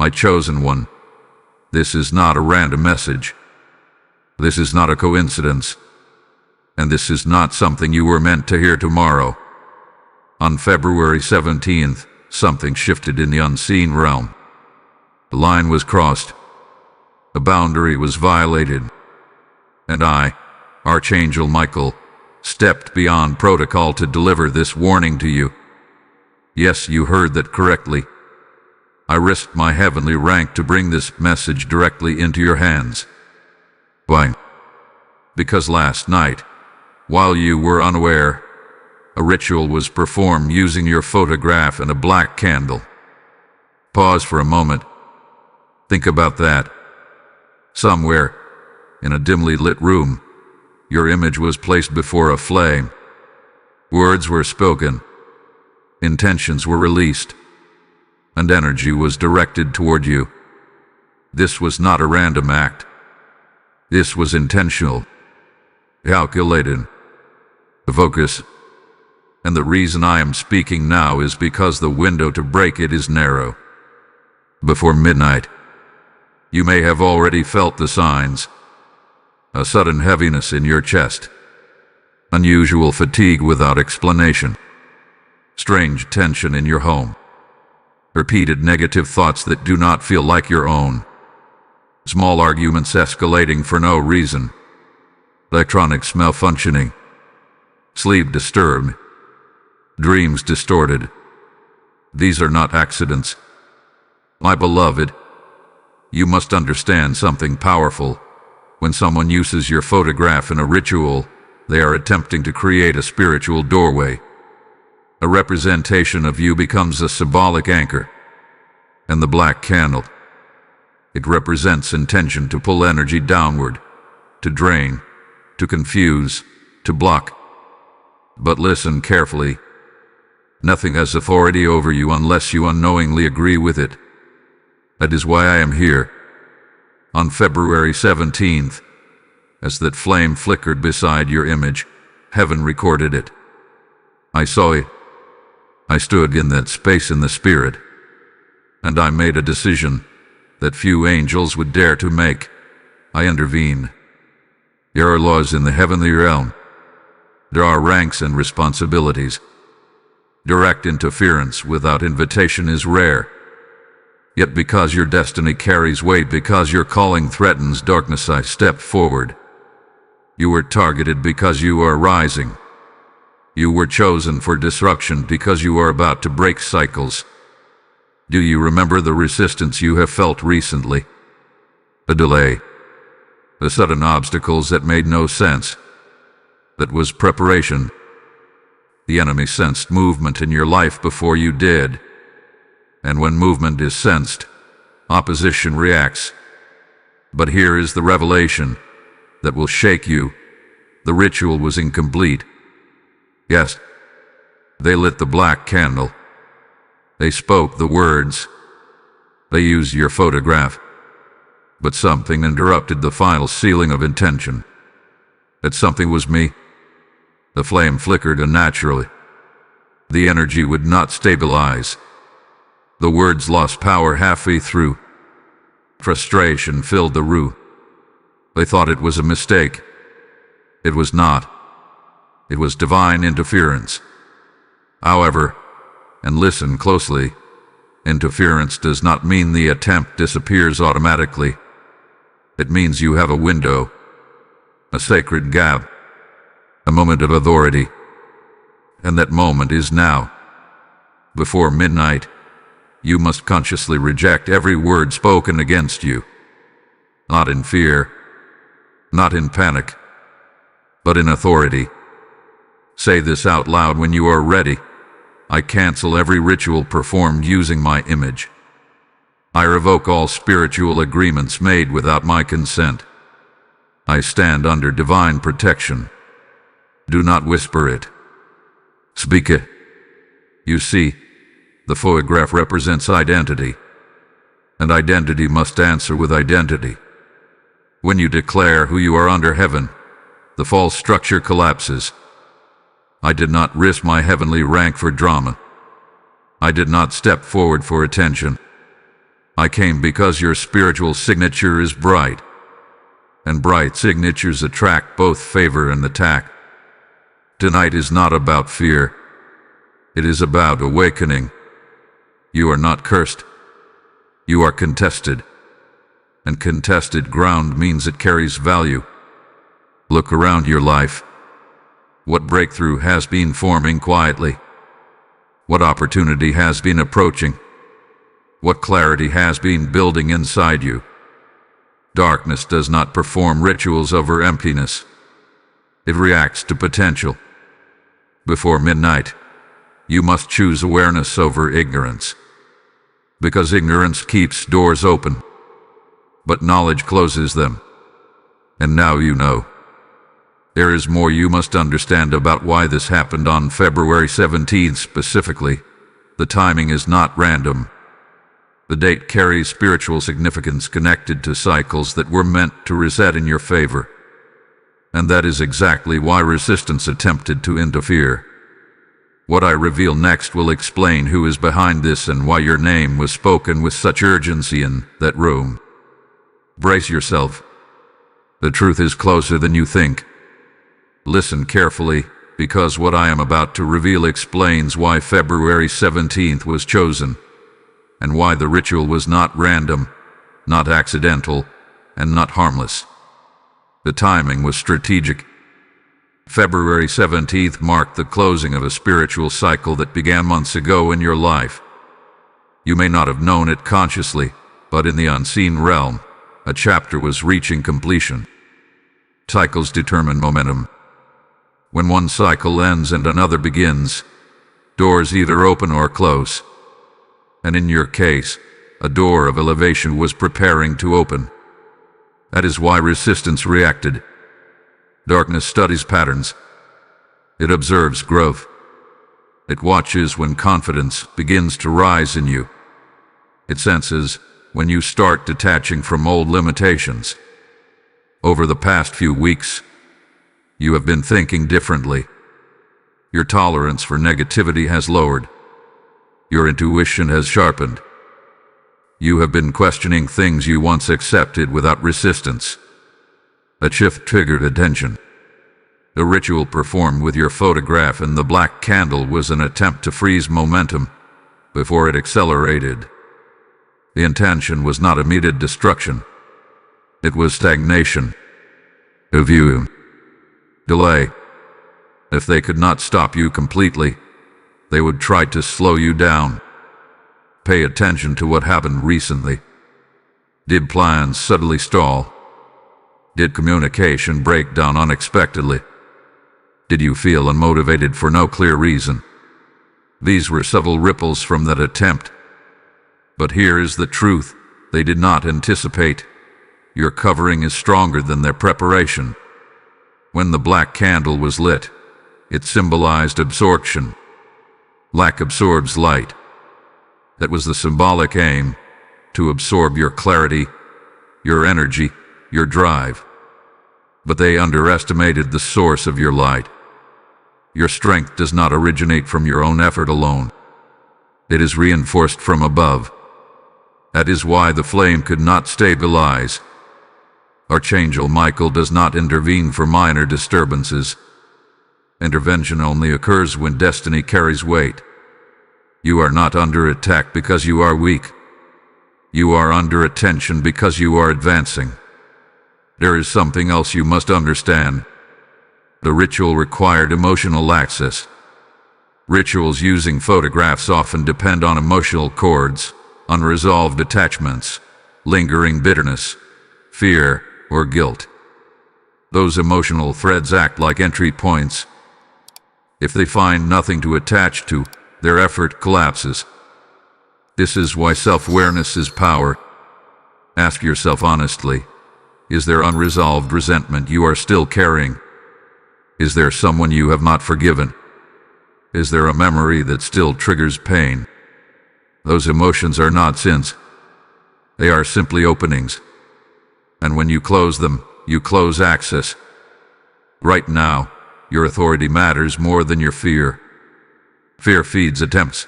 My chosen one, this is not a random message. This is not a coincidence. And this is not something you were meant to hear tomorrow. On February 17th, something shifted in the unseen realm. The line was crossed. A boundary was violated. And I, Archangel Michael, stepped beyond protocol to deliver this warning to you. Yes, you heard that correctly. I risked my heavenly rank to bring this message directly into your hands. Why? Because last night, while you were unaware, a ritual was performed using your photograph and a black candle. Pause for a moment. Think about that. Somewhere, in a dimly lit room, your image was placed before a flame. Words were spoken. Intentions were released. And energy was directed toward you. This was not a random act. This was intentional, calculated, focused. And the reason I am speaking now is because the window to break it is narrow. Before midnight, you may have already felt the signs. A sudden heaviness in your chest. Unusual fatigue without explanation. Strange tension in your home. Repeated negative thoughts that do not feel like your own. Small arguments escalating for no reason. Electronics malfunctioning. Sleep disturbed. Dreams distorted. These are not accidents. My beloved, you must understand something powerful. When someone uses your photograph in a ritual, they are attempting to create a spiritual doorway. A representation of you becomes a symbolic anchor. And the black candle, it represents intention to pull energy downward, to drain, to confuse, to block. But listen carefully. Nothing has authority over you unless you unknowingly agree with it. That is why I am here. On February 17th, as that flame flickered beside your image, heaven recorded it. I saw it. I stood in that space in the spirit, and I made a decision that few angels would dare to make. I intervened. There are laws in the heavenly realm. There are ranks and responsibilities. Direct interference without invitation is rare. Yet because your destiny carries weight, because your calling threatens darkness, I stepped forward. You were targeted because you are rising. You were chosen for disruption because you are about to break cycles. Do you remember the resistance you have felt recently? The delay. The sudden obstacles that made no sense. That was preparation. The enemy sensed movement in your life before you did. And when movement is sensed, opposition reacts. But here is the revelation that will shake you. The ritual was incomplete. Yes, they lit the black candle. They spoke the words. They used your photograph. But something interrupted the final sealing of intention. That something was me. The flame flickered unnaturally. The energy would not stabilize. The words lost power halfway through. Frustration filled the room. They thought it was a mistake. It was not. It was divine interference. However, and listen closely, interference does not mean the attempt disappears automatically. It means you have a window, a sacred gap, a moment of authority. And that moment is now. Before midnight, you must consciously reject every word spoken against you. Not in fear, not in panic, but in authority. Say this out loud when you are ready. I cancel every ritual performed using my image. I revoke all spiritual agreements made without my consent. I stand under divine protection. Do not whisper it. Speak it. You see, the photograph represents identity, and identity must answer with identity. When you declare who you are under heaven, the false structure collapses. I did not risk my heavenly rank for drama. I did not step forward for attention. I came because your spiritual signature is bright, and bright signatures attract both favor and attack. Tonight is not about fear. It is about awakening. You are not cursed. You are contested. And contested ground means it carries value. Look around your life. What breakthrough has been forming quietly? What opportunity has been approaching? What clarity has been building inside you? Darkness does not perform rituals over emptiness. It reacts to potential. Before midnight, you must choose awareness over ignorance. Because ignorance keeps doors open, but knowledge closes them. And now you know. There is more you must understand about why this happened on February 17th specifically. The timing is not random. The date carries spiritual significance connected to cycles that were meant to reset in your favor. And that is exactly why resistance attempted to interfere. What I reveal next will explain who is behind this and why your name was spoken with such urgency in that room. Brace yourself. The truth is closer than you think. Listen carefully, because what I am about to reveal explains why February 17th was chosen, and why the ritual was not random, not accidental, and not harmless. The timing was strategic. February 17th marked the closing of a spiritual cycle that began months ago in your life. You may not have known it consciously, but in the unseen realm, a chapter was reaching completion. Cycles determine momentum. When one cycle ends and another begins, doors either open or close. And in your case, a door of elevation was preparing to open. That is why resistance reacted. Darkness studies patterns. It observes growth. It watches when confidence begins to rise in you. It senses when you start detaching from old limitations. Over the past few weeks, you have been thinking differently. Your tolerance for negativity has lowered. Your intuition has sharpened. You have been questioning things you once accepted without resistance. A shift triggered attention. The ritual performed with your photograph and the black candle was an attempt to freeze momentum before it accelerated. The intention was not immediate destruction. It was stagnation. A view. Delay. If they could not stop you completely, they would try to slow you down. Pay attention to what happened recently. Did plans suddenly stall? Did communication break down unexpectedly? Did you feel unmotivated for no clear reason? These were subtle ripples from that attempt. But here is the truth they did not anticipate. Your covering is stronger than their preparation. When the black candle was lit, it symbolized absorption. Lack absorbs light. That was the symbolic aim, to absorb your clarity, your energy, your drive. But they underestimated the source of your light. Your strength does not originate from your own effort alone. It is reinforced from above. That is why the flame could not stabilize. Archangel Michael does not intervene for minor disturbances. Intervention only occurs when destiny carries weight. You are not under attack because you are weak. You are under attention because you are advancing. There is something else you must understand. The ritual required emotional access. Rituals using photographs often depend on emotional cords, unresolved attachments, lingering bitterness, fear, or guilt. Those emotional threads act like entry points. If they find nothing to attach to, their effort collapses. This is why self-awareness is power. Ask yourself honestly, is there unresolved resentment you are still carrying? Is there someone you have not forgiven? Is there a memory that still triggers pain? Those emotions are not sins. They are simply openings. And when you close them, you close access. Right now, your authority matters more than your fear. Fear feeds attempts.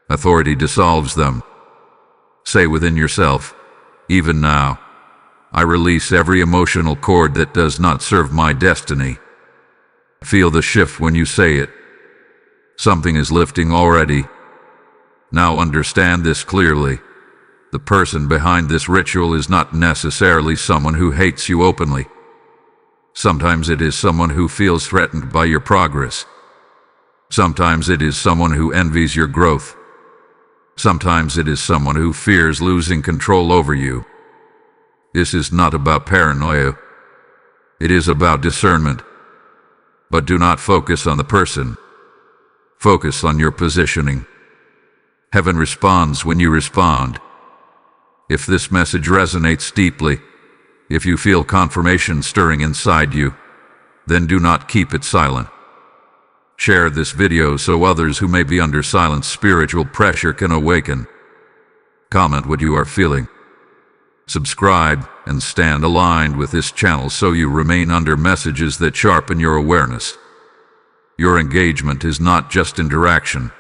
Authority dissolves them. Say within yourself, even now, I release every emotional cord that does not serve my destiny. Feel the shift when you say it. Something is lifting already. Now understand this clearly. The person behind this ritual is not necessarily someone who hates you openly. Sometimes it is someone who feels threatened by your progress. Sometimes it is someone who envies your growth. Sometimes it is someone who fears losing control over you. This is not about paranoia. It is about discernment. But do not focus on the person. Focus on your positioning. Heaven responds when you respond. If this message resonates deeply, if you feel confirmation stirring inside you, then do not keep it silent. Share this video so others who may be under silent spiritual pressure can awaken. Comment what you are feeling. Subscribe and stand aligned with this channel so you remain under messages that sharpen your awareness. Your engagement is not just interaction.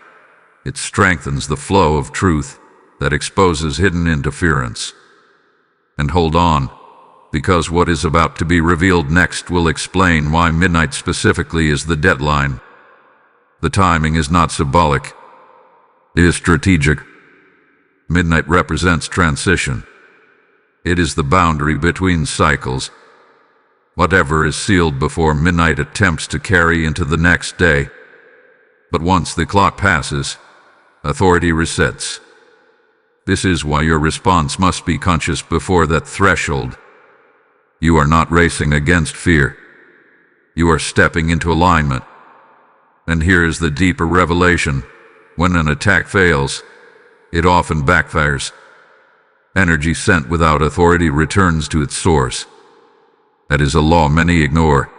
It strengthens the flow of truth that exposes hidden interference. And hold on, because what is about to be revealed next will explain why midnight specifically is the deadline. The timing is not symbolic. It is strategic. Midnight represents transition. It is the boundary between cycles. Whatever is sealed before midnight attempts to carry into the next day. But once the clock passes, authority resets. This is why your response must be conscious before that threshold. You are not racing against fear. You are stepping into alignment. And here is the deeper revelation. When an attack fails, it often backfires. Energy sent without authority returns to its source. That is a law many ignore.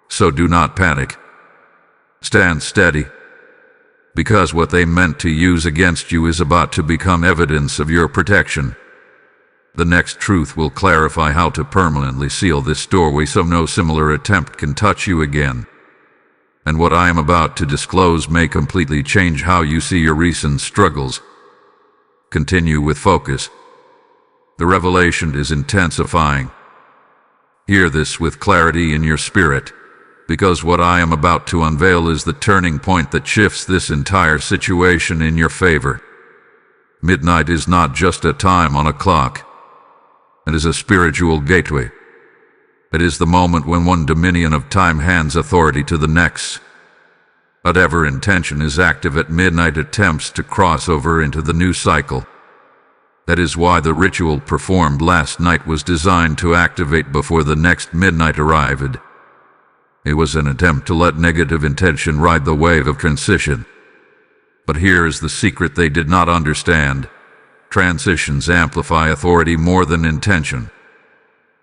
So do not panic. Stand steady. Because what they meant to use against you is about to become evidence of your protection. The next truth will clarify how to permanently seal this doorway so no similar attempt can touch you again. And what I am about to disclose may completely change how you see your recent struggles. Continue with focus. The revelation is intensifying. Hear this with clarity in your spirit, because what I am about to unveil is the turning point that shifts this entire situation in your favor. Midnight is not just a time on a clock. It is a spiritual gateway. It is the moment when one dominion of time hands authority to the next. Whatever intention is active at midnight attempts to cross over into the new cycle. That is why the ritual performed last night was designed to activate before the next midnight arrived. It was an attempt to let negative intention ride the wave of transition. But here is the secret they did not understand. Transitions amplify authority more than intention.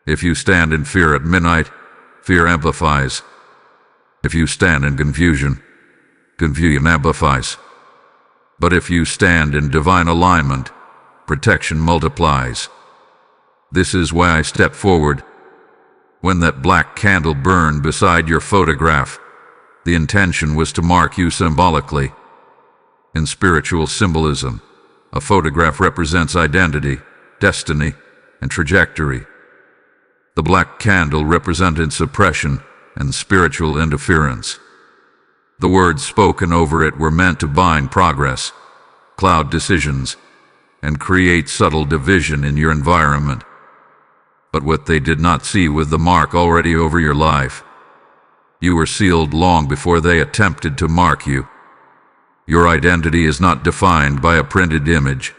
If you stand in fear at midnight, fear amplifies. If you stand in confusion, confusion amplifies. But if you stand in divine alignment, protection multiplies. This is why I step forward. When that black candle burned beside your photograph, the intention was to mark you symbolically. In spiritual symbolism, a photograph represents identity, destiny, and trajectory. The black candle represented suppression and spiritual interference. The words spoken over it were meant to bind progress, cloud decisions, and create subtle division in your environment. But what they did not see was the mark already over your life. You were sealed long before they attempted to mark you. Your identity is not defined by a printed image.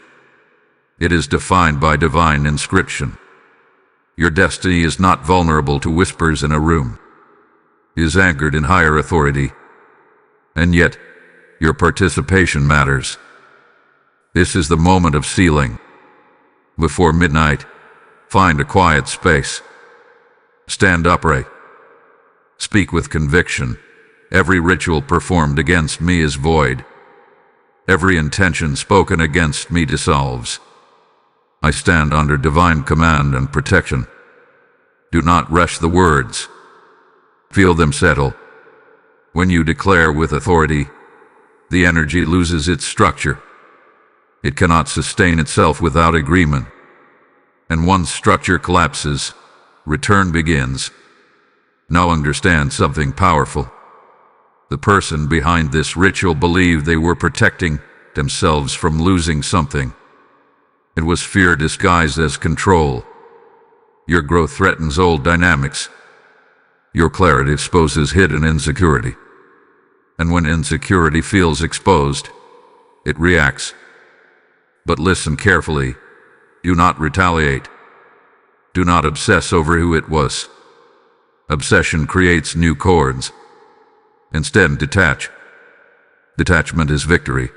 It is defined by divine inscription. Your destiny is not vulnerable to whispers in a room. It is anchored in higher authority. And yet, your participation matters. This is the moment of sealing. Before midnight, find a quiet space. Stand upright. Speak with conviction. Every ritual performed against me is void. Every intention spoken against me dissolves. I stand under divine command and protection. Do not rush the words. Feel them settle. When you declare with authority, the energy loses its structure. It cannot sustain itself without agreement. And once structure collapses, return begins. Now understand something powerful. The person behind this ritual believed they were protecting themselves from losing something. It was fear disguised as control. Your growth threatens old dynamics. Your clarity exposes hidden insecurity. And when insecurity feels exposed, it reacts. But listen carefully. Do not retaliate. Do not obsess over who it was. Obsession creates new cords. Instead, detach. Detachment is victory.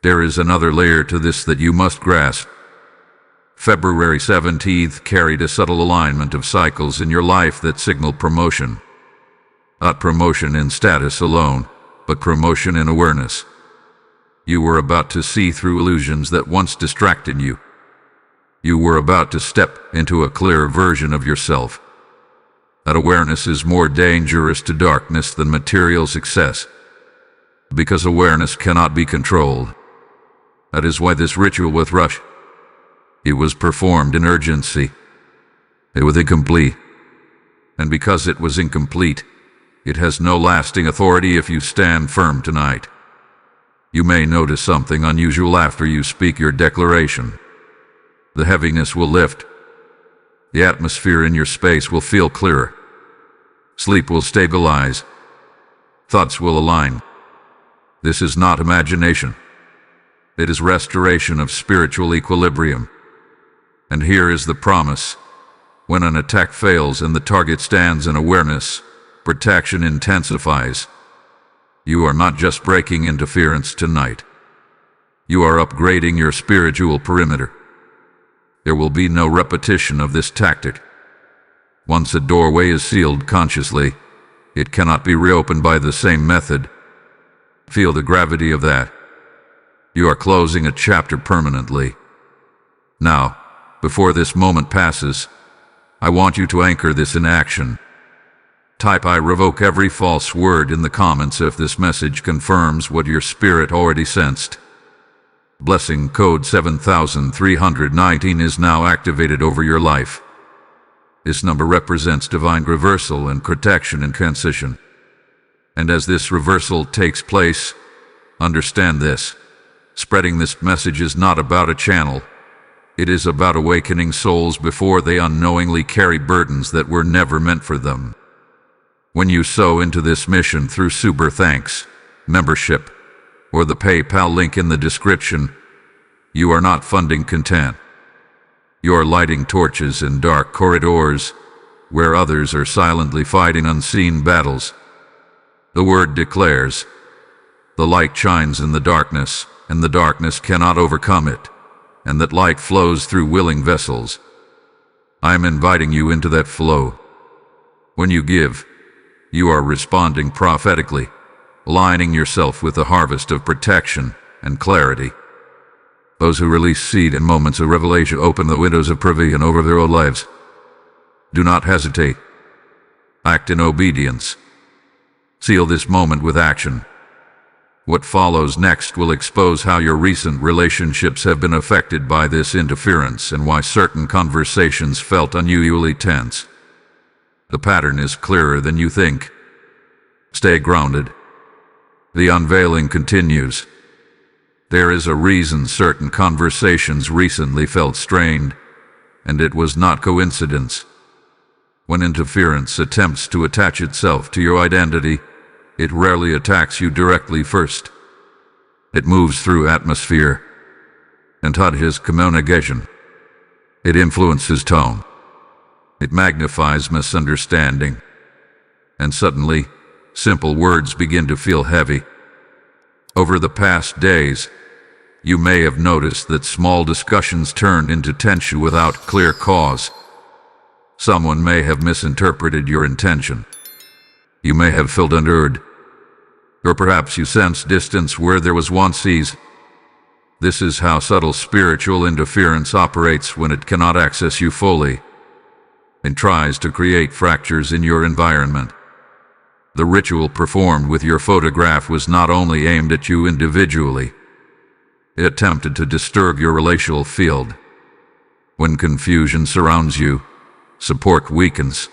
There is another layer to this that you must grasp. February 17th carried a subtle alignment of cycles in your life that signaled promotion. Not promotion in status alone, but promotion in awareness. You were about to see through illusions that once distracted you. You were about to step into a clearer version of yourself. That awareness is more dangerous to darkness than material success, because awareness cannot be controlled. That is why this ritual with rush. It was performed in urgency. It was incomplete. And because it was incomplete, it has no lasting authority if you stand firm tonight. You may notice something unusual after you speak your declaration. The heaviness will lift. The atmosphere in your space will feel clearer. Sleep will stabilize. Thoughts will align. This is not imagination. It is restoration of spiritual equilibrium. And here is the promise. When an attack fails and the target stands in awareness, protection intensifies. You are not just breaking interference tonight. You are upgrading your spiritual perimeter. There will be no repetition of this tactic. Once a doorway is sealed consciously, it cannot be reopened by the same method. Feel the gravity of that. You are closing a chapter permanently. Now, before this moment passes, I want you to anchor this in action. Type "I revoke every false word" in the comments if this message confirms what your spirit already sensed. Blessing code 7319 is now activated over your life. This number represents divine reversal and protection in transition. And as this reversal takes place, understand this. Spreading this message is not about a channel. It is about awakening souls before they unknowingly carry burdens that were never meant for them. When you sow into this mission through Super Thanks, membership, or the PayPal link in the description, you are not funding content. You are lighting torches in dark corridors where others are silently fighting unseen battles. The word declares, the light shines in the darkness, and the darkness cannot overcome it, and that light flows through willing vessels. I am inviting you into that flow. When you give, you are responding prophetically, aligning yourself with the harvest of protection and clarity. Those who release seed in moments of revelation open the windows of provision over their own lives. Do not hesitate. Act in obedience. Seal this moment with action. What follows next will expose how your recent relationships have been affected by this interference and why certain conversations felt unusually tense. The pattern is clearer than you think. Stay grounded. The unveiling continues. There is a reason certain conversations recently felt strained, and it was not coincidence. When interference attempts to attach itself to your identity, it rarely attacks you directly first. It moves through atmosphere and touches communication. It influences tone. It magnifies misunderstanding. And suddenly, simple words begin to feel heavy. Over the past days, you may have noticed that small discussions turned into tension without clear cause. Someone may have misinterpreted your intention. You may have felt unheard. Or perhaps you sensed distance where there was once ease. This is how subtle spiritual interference operates when it cannot access you fully. It tries to create fractures in your environment. The ritual performed with your photograph was not only aimed at you individually. attempted to disturb your relational field. When confusion surrounds you, support weakens.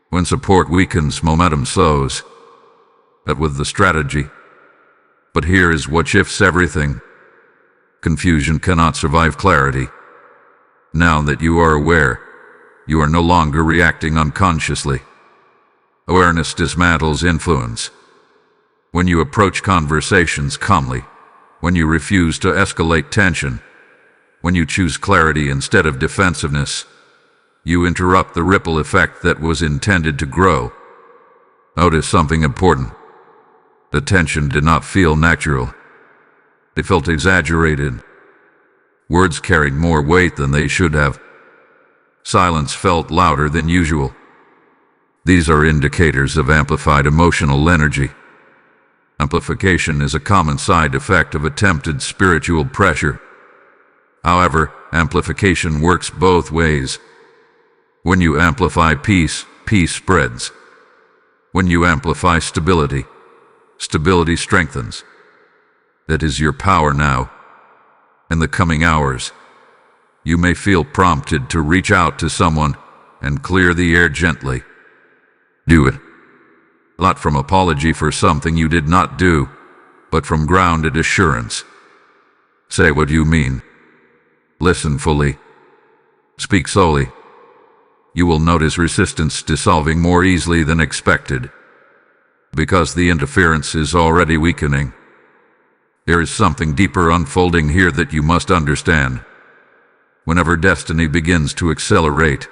When support weakens, momentum slows. But with the strategy. But here is what shifts everything. Confusion cannot survive clarity. Now that you are aware, you are no longer reacting unconsciously. Awareness dismantles influence. When you approach conversations calmly, when you refuse to escalate tension, when you choose clarity instead of defensiveness, you interrupt the ripple effect that was intended to grow. Notice something important. The tension did not feel natural. It felt exaggerated. Words carried more weight than they should have. Silence felt louder than usual. These are indicators of amplified emotional energy. Amplification is a common side effect of attempted spiritual pressure. However, amplification works both ways. When you amplify peace, peace spreads. When you amplify stability, stability strengthens. That is your power now. In the coming hours, you may feel prompted to reach out to someone and clear the air gently. Do it. Not from apology for something you did not do, but from grounded assurance. Say what you mean. Listen fully. Speak slowly. You will notice resistance dissolving more easily than expected, because the interference is already weakening. There is something deeper unfolding here that you must understand. Whenever destiny begins to accelerate,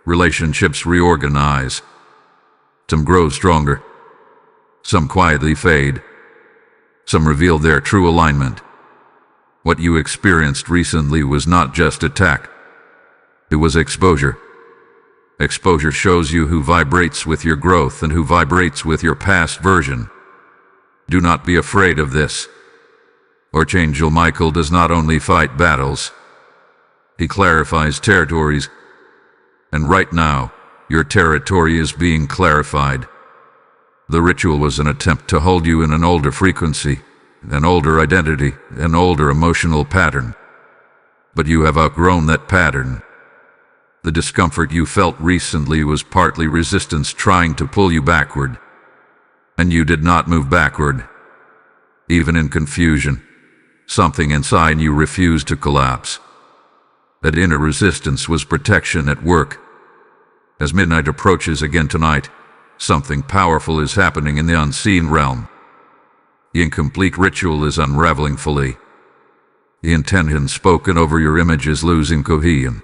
relationships reorganize. Some grow stronger. Some quietly fade. Some reveal their true alignment. What you experienced recently was not just attack. It was exposure. Exposure shows you who vibrates with your growth and who vibrates with your past version. Do not be afraid of this. Archangel Michael does not only fight battles, he clarifies territories. And right now, your territory is being clarified. The ritual was an attempt to hold you in an older frequency, an older identity, an older emotional pattern. But you have outgrown that pattern. The discomfort you felt recently was partly resistance trying to pull you backward. And you did not move backward. Even in confusion, something inside you refused to collapse. That inner resistance was protection at work. As midnight approaches again tonight, something powerful is happening in the unseen realm. The incomplete ritual is unraveling fully. The intention spoken over your image is losing cohesion.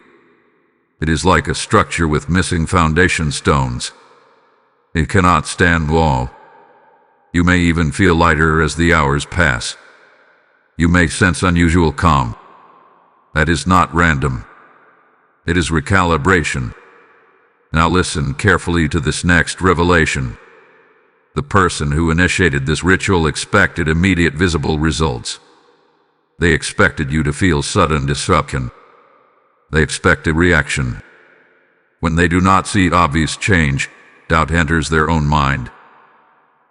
It is like a structure with missing foundation stones. It cannot stand wall. You may even feel lighter as the hours pass. You may sense unusual calm. That is not random. It is recalibration. Now listen carefully to this next revelation. The person who initiated this ritual expected immediate visible results. They expected you to feel sudden disruption. They expect a reaction. When they do not see obvious change, doubt enters their own mind.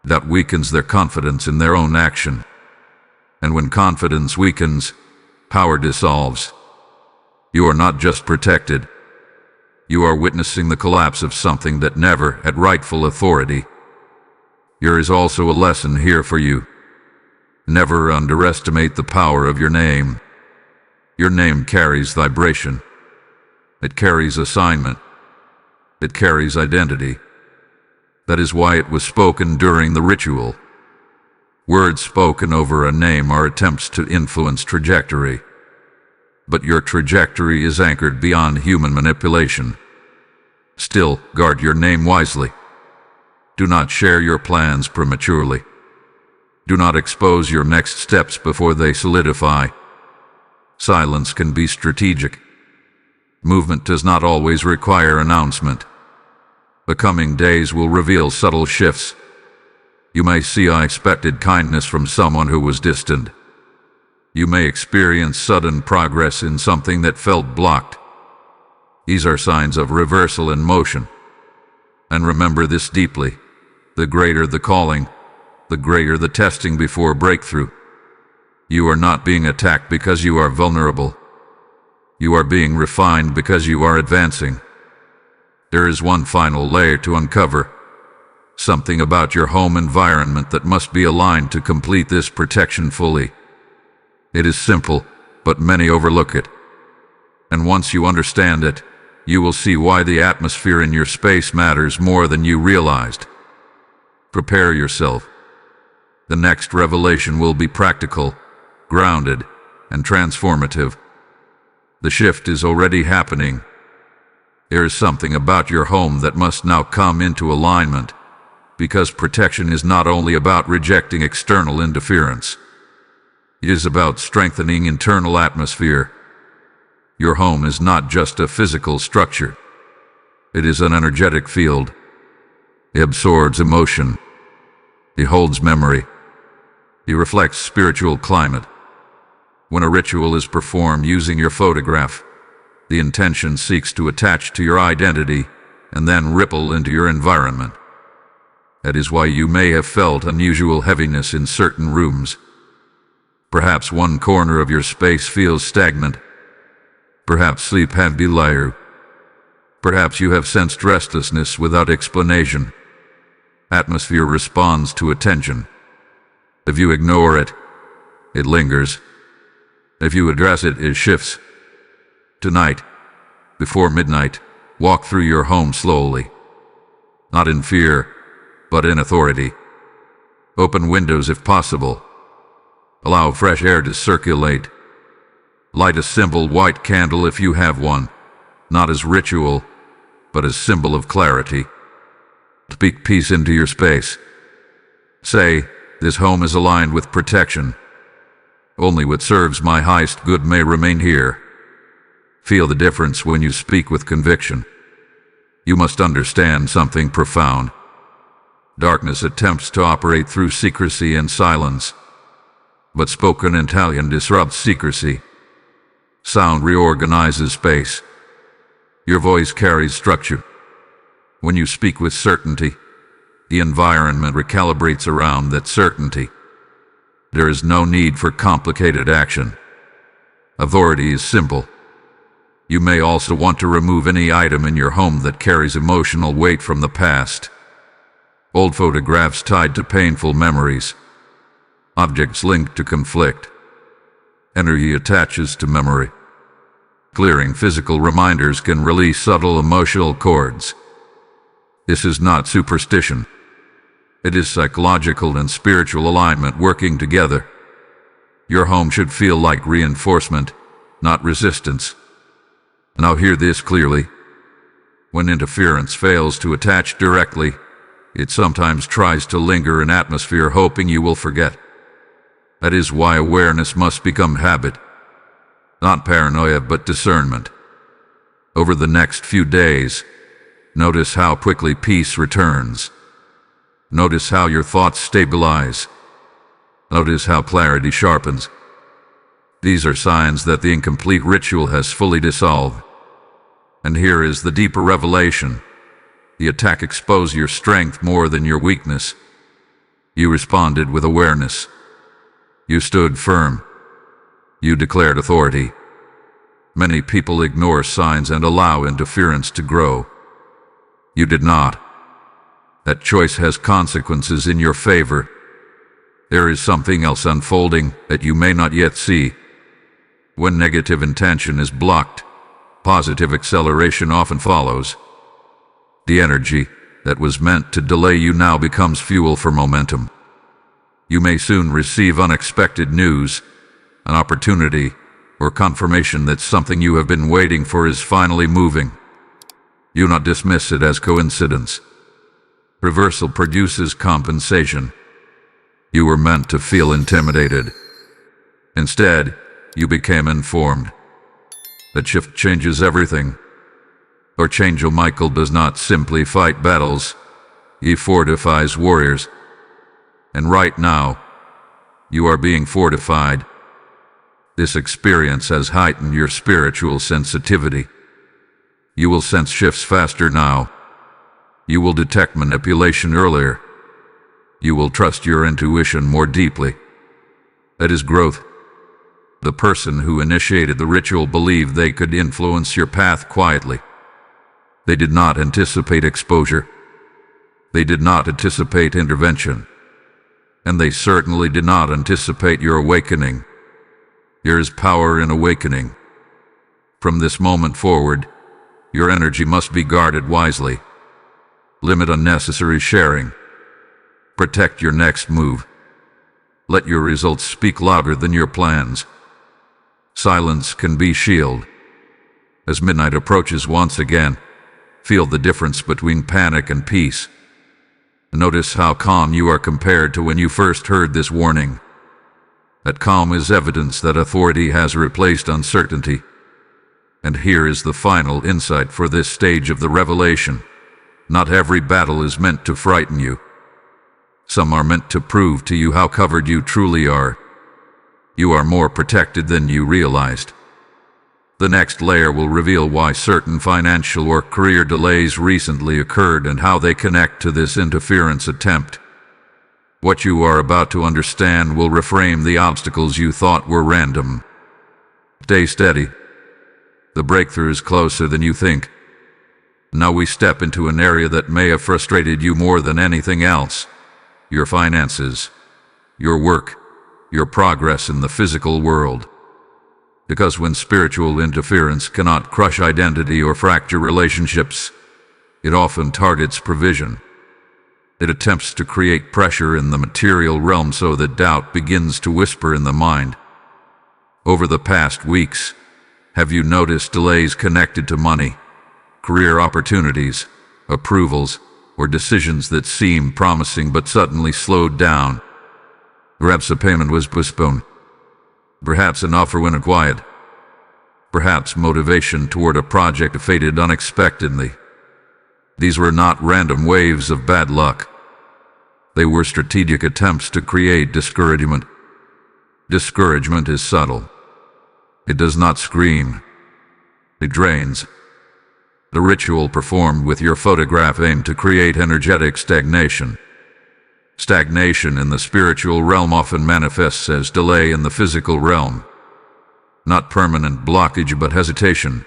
Doubt weakens their confidence in their own action. And when confidence weakens, power dissolves. You are not just protected. You are witnessing the collapse of something that never had rightful authority. There is also a lesson here for you. Never underestimate the power of your name. Your name carries vibration. It carries assignment. It carries identity. That is why it was spoken during the ritual. Words spoken over a name are attempts to influence trajectory. But your trajectory is anchored beyond human manipulation. Still, guard your name wisely. Do not share your plans prematurely. Do not expose your next steps before they solidify. Silence can be strategic. Movement does not always require announcement. The coming days will reveal subtle shifts. You may see unexpected kindness from someone who was distant. You may experience sudden progress in something that felt blocked. These are signs of reversal in motion. And remember this deeply. The greater the calling, the greater the testing before breakthrough. You are not being attacked because you are vulnerable. You are being refined because you are advancing. There is one final layer to uncover. Something about your home environment that must be aligned to complete this protection fully. It is simple, but many overlook it. And once you understand it, you will see why the atmosphere in your space matters more than you realized. Prepare yourself. The next revelation will be practical, grounded, and transformative. The shift is already happening. There is something about your home that must now come into alignment, because protection is not only about rejecting external interference. It is about strengthening internal atmosphere. Your home is not just a physical structure. It is an energetic field. It absorbs emotion. It holds memory. It reflects spiritual climate. When a ritual is performed using your photograph, the intention seeks to attach to your identity and then ripple into your environment. That is why you may have felt unusual heaviness in certain rooms. Perhaps one corner of your space feels stagnant. Perhaps sleep has been layered. Perhaps you have sensed restlessness without explanation. Atmosphere responds to attention. If you ignore it, it lingers. If you address it, it shifts. Tonight, before midnight, walk through your home slowly. Not in fear, but in authority. Open windows if possible. Allow fresh air to circulate. Light a simple white candle if you have one, not as ritual, but as symbol of clarity. Speak peace into your space. Say, this home is aligned with protection. Only what serves my highest good may remain here. Feel the difference when you speak with conviction. You must understand something profound. Darkness attempts to operate through secrecy and silence, but spoken Italian disrupts secrecy. Sound reorganizes space. Your voice carries structure. When you speak with certainty, the environment recalibrates around that certainty. There is no need for complicated action. Authority is simple. You may also want to remove any item in your home that carries emotional weight from the past. Old photographs tied to painful memories. Objects linked to conflict. Energy attaches to memory. Clearing physical reminders can release subtle emotional cords. This is not superstition. It is psychological and spiritual alignment working together. Your home should feel like reinforcement, not resistance. Now hear this clearly. When interference fails to attach directly, it sometimes tries to linger in atmosphere hoping you will forget. That is why awareness must become habit. Not paranoia, but discernment. Over the next few days, notice how quickly peace returns. Notice how your thoughts stabilize. Notice how clarity sharpens. These are signs that the incomplete ritual has fully dissolved. And here is the deeper revelation. The attack exposed your strength more than your weakness. You responded with awareness. You stood firm. You declared authority. Many people ignore signs and allow interference to grow. You did not. That choice has consequences in your favor. There is something else unfolding that you may not yet see. When negative intention is blocked, positive acceleration often follows. The energy that was meant to delay you now becomes fuel for momentum. You may soon receive unexpected news, an opportunity, or confirmation that something you have been waiting for is finally moving. Do not dismiss it as coincidence. Reversal produces compensation. You were meant to feel intimidated. Instead, you became informed. That shift changes everything. Archangel Michael does not simply fight battles, he fortifies warriors. And right now, you are being fortified. This experience has heightened your spiritual sensitivity. You will sense shifts faster now. You will detect manipulation earlier. You will trust your intuition more deeply. That is growth, The person who initiated the ritual believed they could influence your path quietly. They did not anticipate exposure. They did not anticipate intervention. And they certainly did not anticipate your awakening. There is power in awakening. From this moment forward, your energy must be guarded wisely. Limit unnecessary sharing. Protect your next move. Let your results speak louder than your plans. Silence can be shield. As midnight approaches once again, feel the difference between panic and peace. Notice how calm you are compared to when you first heard this warning. That calm is evidence that authority has replaced uncertainty. And here is the final insight for this stage of the revelation. Not every battle is meant to frighten you. Some are meant to prove to you how covered you truly are. You are more protected than you realized. The next layer will reveal why certain financial or career delays recently occurred and how they connect to this interference attempt. What you are about to understand will reframe the obstacles you thought were random. Stay steady. The breakthrough is closer than you think. Now we step into an area that may have frustrated you more than anything else. Your finances, your work, your progress in the physical world. Because when spiritual interference cannot crush identity or fracture relationships, it often targets provision. It attempts to create pressure in the material realm so that doubt begins to whisper in the mind. Over the past weeks, have you noticed delays connected to money, career opportunities, approvals, or decisions that seemed promising but suddenly slowed down? Perhaps a payment was postponed. Perhaps an offer went quiet. Perhaps motivation toward a project faded unexpectedly. These were not random waves of bad luck. They were strategic attempts to create discouragement. Discouragement is subtle. It does not scream. It drains. The ritual performed with your photograph aimed to create energetic stagnation. Stagnation in the spiritual realm often manifests as delay in the physical realm. Not permanent blockage, but hesitation.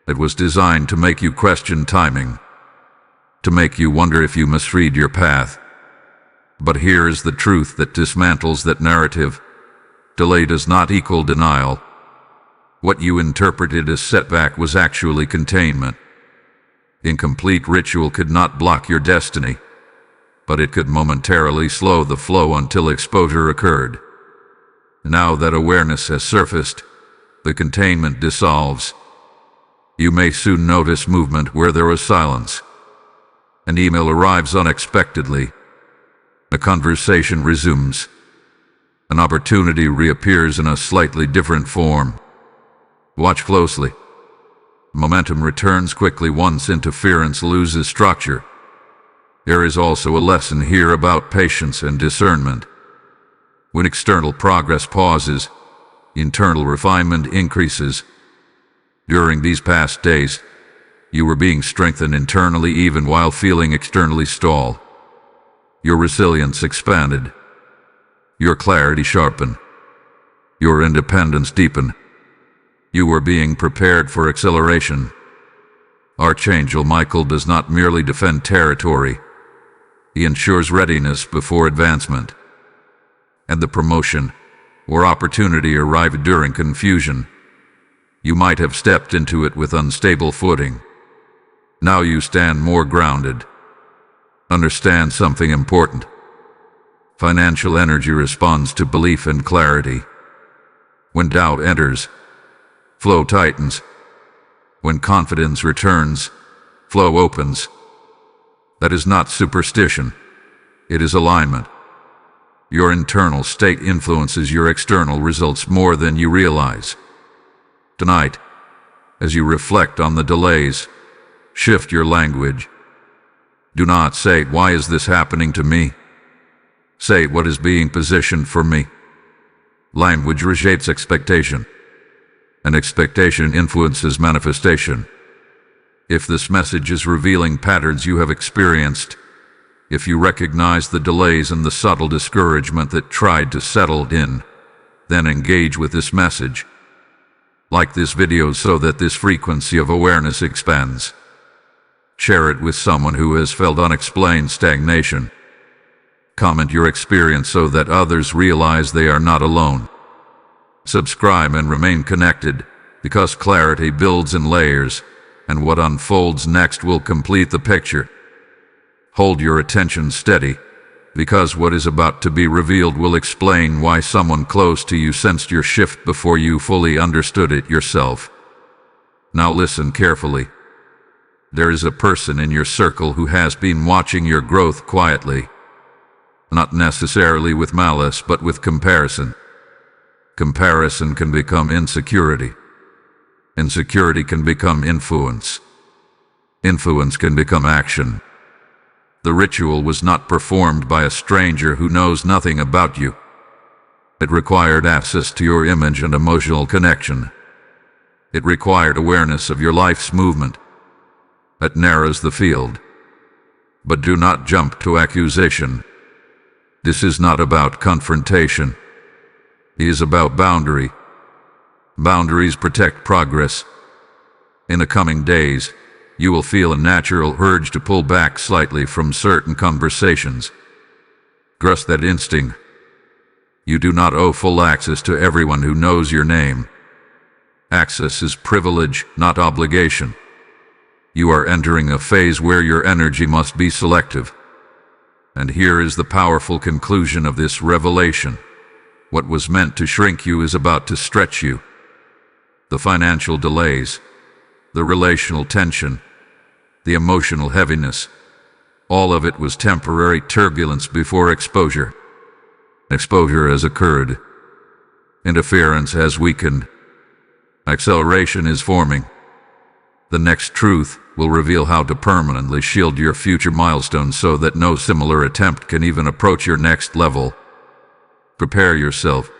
It was designed to make you question timing, to make you wonder if you misread your path. But here is the truth that dismantles that narrative. Delay does not equal denial. What you interpreted as setback was actually containment. Incomplete ritual could not block your destiny, but it could momentarily slow the flow until exposure occurred. Now that awareness has surfaced, the containment dissolves. You may soon notice movement where there was silence. An email arrives unexpectedly. A conversation resumes. An opportunity reappears in a slightly different form. Watch closely. Momentum returns quickly once interference loses structure. There is also a lesson here about patience and discernment. When external progress pauses, internal refinement increases. During these past days, you were being strengthened internally even while feeling externally stalled. Your resilience expanded. Your clarity sharpened. Your independence deepened. You were being prepared for acceleration. Archangel Michael does not merely defend territory. He ensures readiness before advancement. And the promotion or opportunity arrived during confusion. You might have stepped into it with unstable footing. Now you stand more grounded. Understand something important. Financial energy responds to belief and clarity. When doubt enters, flow tightens. When confidence returns, flow opens. That is not superstition. It is alignment. Your internal state influences your external results more than you realize. Tonight, as you reflect on the delays, shift your language. Do not say, "Why is this happening to me?" Say, "What is being positioned for me?" Language reshapes expectation, and expectation influences manifestation. If this message is revealing patterns you have experienced, if you recognize the delays and the subtle discouragement that tried to settle in, then engage with this message. Like this video so that this frequency of awareness expands. Share it with someone who has felt unexplained stagnation. Comment your experience so that others realize they are not alone. Subscribe and remain connected, because clarity builds in layers, and what unfolds next will complete the picture. Hold your attention steady, because what is about to be revealed will explain why someone close to you sensed your shift before you fully understood it yourself. Now listen carefully. There is a person in your circle who has been watching your growth quietly. Not necessarily with malice, but with comparison. Comparison can become insecurity. Insecurity can become influence. Influence can become action. The ritual was not performed by a stranger who knows nothing about you. It required access to your image and emotional connection. It required awareness of your life's movement. That narrows the field. But do not jump to accusation. This is not about confrontation. It is about boundary. Boundaries protect progress. In the coming days, you will feel a natural urge to pull back slightly from certain conversations. Trust that instinct. You do not owe full access to everyone who knows your name. Access is privilege, not obligation. You are entering a phase where your energy must be selective. And here is the powerful conclusion of this revelation. What was meant to shrink you is about to stretch you. The financial delays, the relational tension, the emotional heaviness, all of it was temporary turbulence before exposure. Exposure has occurred. Interference has weakened. Acceleration is forming. The next truth will reveal how to permanently shield your future milestones so that no similar attempt can even approach your next level. Prepare yourself.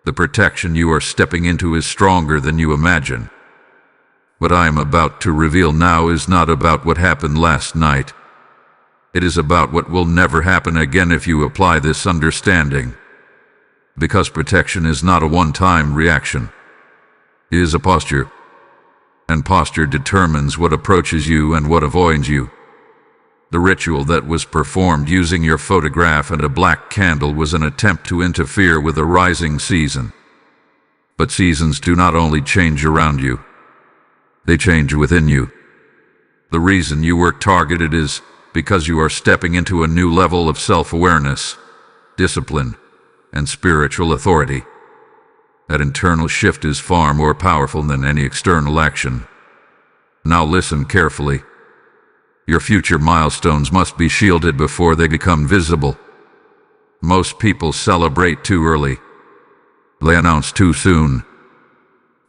The protection you are stepping into is stronger than you imagine. What I am about to reveal now is not about what happened last night. It is about what will never happen again if you apply this understanding. Because protection is not a one-time reaction. It is a posture. And posture determines what approaches you and what avoids you. The ritual that was performed using your photograph and a black candle was an attempt to interfere with a rising season. But seasons do not only change around you. They change within you. The reason you were targeted is because you are stepping into a new level of self-awareness, discipline, and spiritual authority. That internal shift is far more powerful than any external action. Now listen carefully. Your future milestones must be shielded before they become visible. Most people celebrate too early. They announce too soon.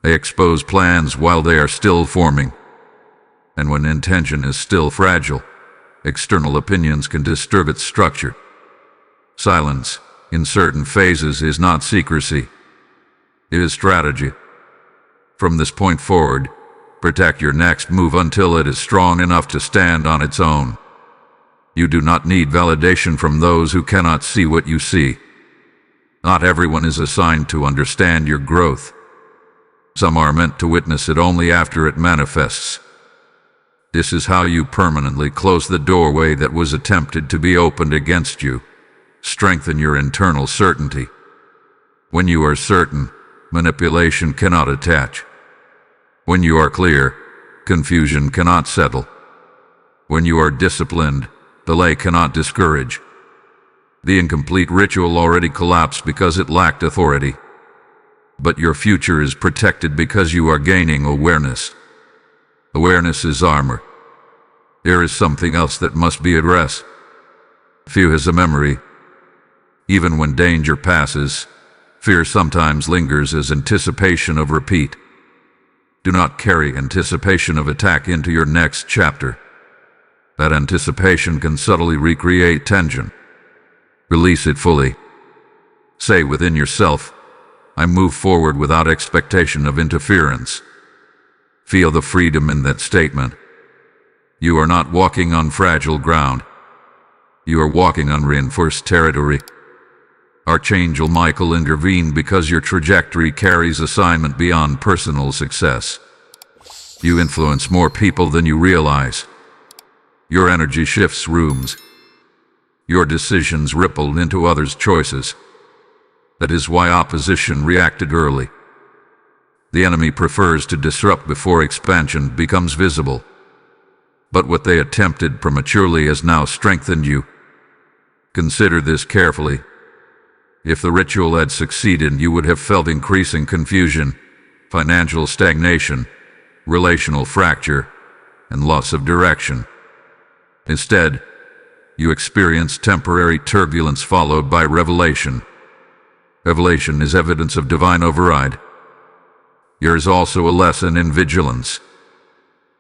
They expose plans while they are still forming. And when intention is still fragile, external opinions can disturb its structure. Silence, in certain phases, is not secrecy. It is strategy. From this point forward, protect your next move until it is strong enough to stand on its own. You do not need validation from those who cannot see what you see. Not everyone is assigned to understand your growth. Some are meant to witness it only after it manifests. This is how you permanently close the doorway that was attempted to be opened against you. Strengthen your internal certainty. When you are certain, manipulation cannot attach. When you are clear, confusion cannot settle. When you are disciplined, delay cannot discourage. The incomplete ritual already collapsed because it lacked authority. But your future is protected because you are gaining awareness. Awareness is armor. There is something else that must be addressed. Fear has a memory. Even when danger passes, fear sometimes lingers as anticipation of repeat. Do not carry anticipation of attack into your next chapter. That anticipation can subtly recreate tension. Release it fully. Say within yourself, I move forward without expectation of interference. Feel the freedom in that statement. You are not walking on fragile ground. You are walking on reinforced territory. Archangel Michael intervened because your trajectory carries assignment beyond personal success. You influence more people than you realize. Your energy shifts rooms. Your decisions ripple into others' choices. That is why opposition reacted early. The enemy prefers to disrupt before expansion becomes visible. But what they attempted prematurely has now strengthened you. Consider this carefully. If the ritual had succeeded, you would have felt increasing confusion, financial stagnation, relational fracture, and loss of direction. Instead, you experienced temporary turbulence followed by revelation. Revelation is evidence of divine override. Here is also a lesson in vigilance.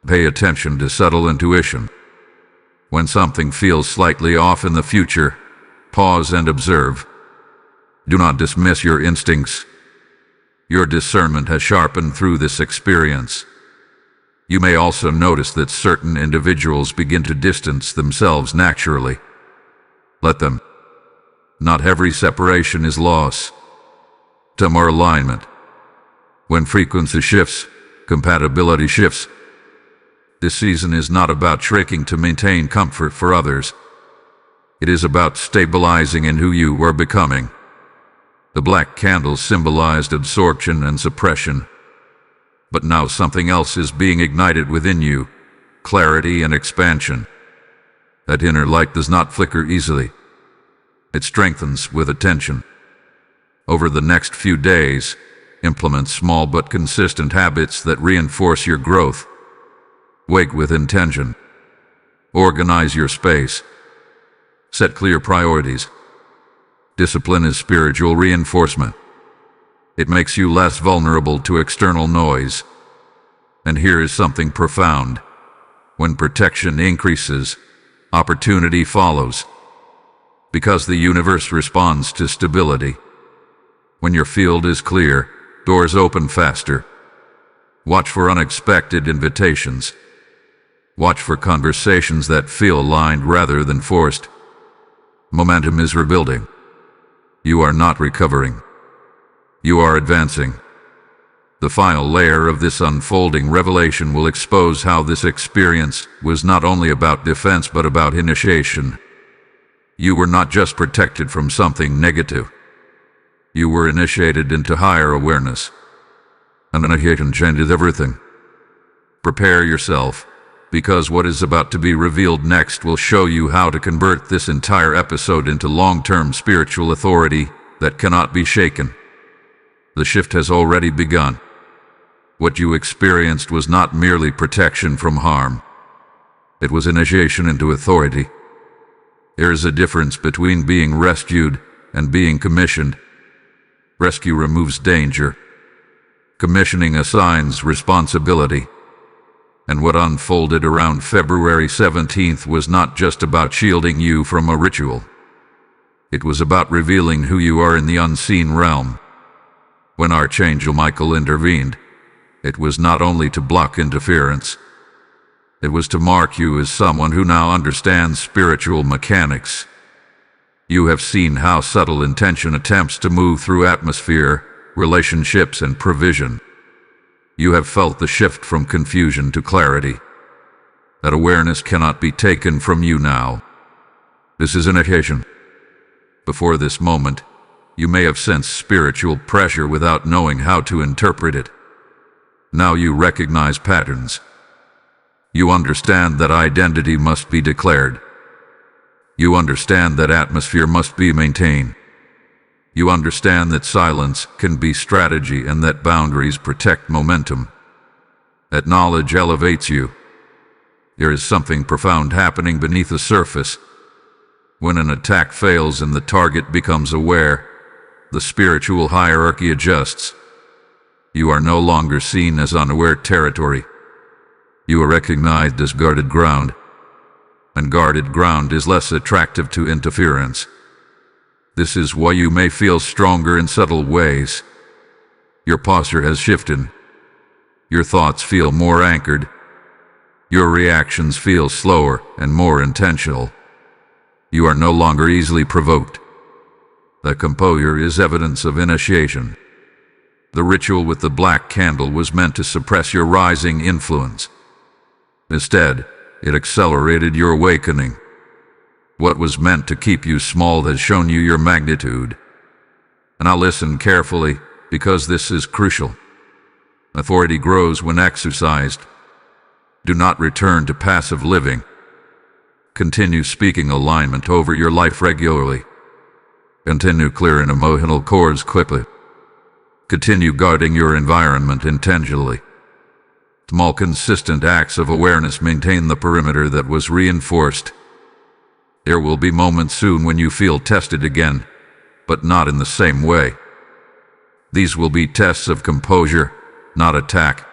Pay attention to subtle intuition. When something feels slightly off in the future, pause and observe. Do not dismiss your instincts. Your discernment has sharpened through this experience. You may also notice that certain individuals begin to distance themselves naturally. Let them. Not every separation is loss. Some are alignment. When frequency shifts, compatibility shifts. This season is not about tricking to maintain comfort for others. It is about stabilizing in who you are becoming. The black candles symbolized absorption and suppression. But now something else is being ignited within you, clarity and expansion. That inner light does not flicker easily. It strengthens with attention. Over the next few days, implement small but consistent habits that reinforce your growth. Wake with intention. Organize your space. Set clear priorities. Discipline is spiritual reinforcement. It makes you less vulnerable to external noise. And here is something profound. When protection increases, opportunity follows. Because the universe responds to stability. When your field is clear, doors open faster. Watch for unexpected invitations. Watch for conversations that feel aligned rather than forced. Momentum is rebuilding. You are not recovering. You are advancing. The final layer of this unfolding revelation will expose how this experience was not only about defense but about initiation. You were not just protected from something negative. You were initiated into higher awareness. And initiation changes everything. Prepare yourself, because what is about to be revealed next will show you how to convert this entire episode into long-term spiritual authority that cannot be shaken. The shift has already begun. What you experienced was not merely protection from harm. It was initiation into authority. There is a difference between being rescued and being commissioned. Rescue removes danger. Commissioning assigns responsibility. And what unfolded around February 17th was not just about shielding you from a ritual. It was about revealing who you are in the unseen realm. When Archangel Michael intervened, it was not only to block interference. It was to mark you as someone who now understands spiritual mechanics. You have seen how subtle intention attempts to move through atmosphere, relationships, and provision. You have felt the shift from confusion to clarity. That awareness cannot be taken from you now. This is initiation. Before this moment, you may have sensed spiritual pressure without knowing how to interpret it. Now you recognize patterns. You understand that identity must be declared. You understand that atmosphere must be maintained. You understand that silence can be strategy and that boundaries protect momentum. That knowledge elevates you. There is something profound happening beneath the surface. When an attack fails and the target becomes aware, the spiritual hierarchy adjusts. You are no longer seen as unaware territory. You are recognized as guarded ground. And guarded ground is less attractive to interference. This is why you may feel stronger in subtle ways. Your posture has shifted. Your thoughts feel more anchored. Your reactions feel slower and more intentional. You are no longer easily provoked. The composure is evidence of initiation. The ritual with the black candle was meant to suppress your rising influence. Instead, it accelerated your awakening. What was meant to keep you small has shown you your magnitude. And now listen carefully, because this is crucial. Authority grows when exercised. Do not return to passive living. Continue speaking alignment over your life regularly. Continue clearing emotional cords quickly. Continue guarding your environment intentionally. Small consistent acts of awareness maintain the perimeter that was reinforced. There will be moments soon when you feel tested again, but not in the same way. These will be tests of composure, not attack.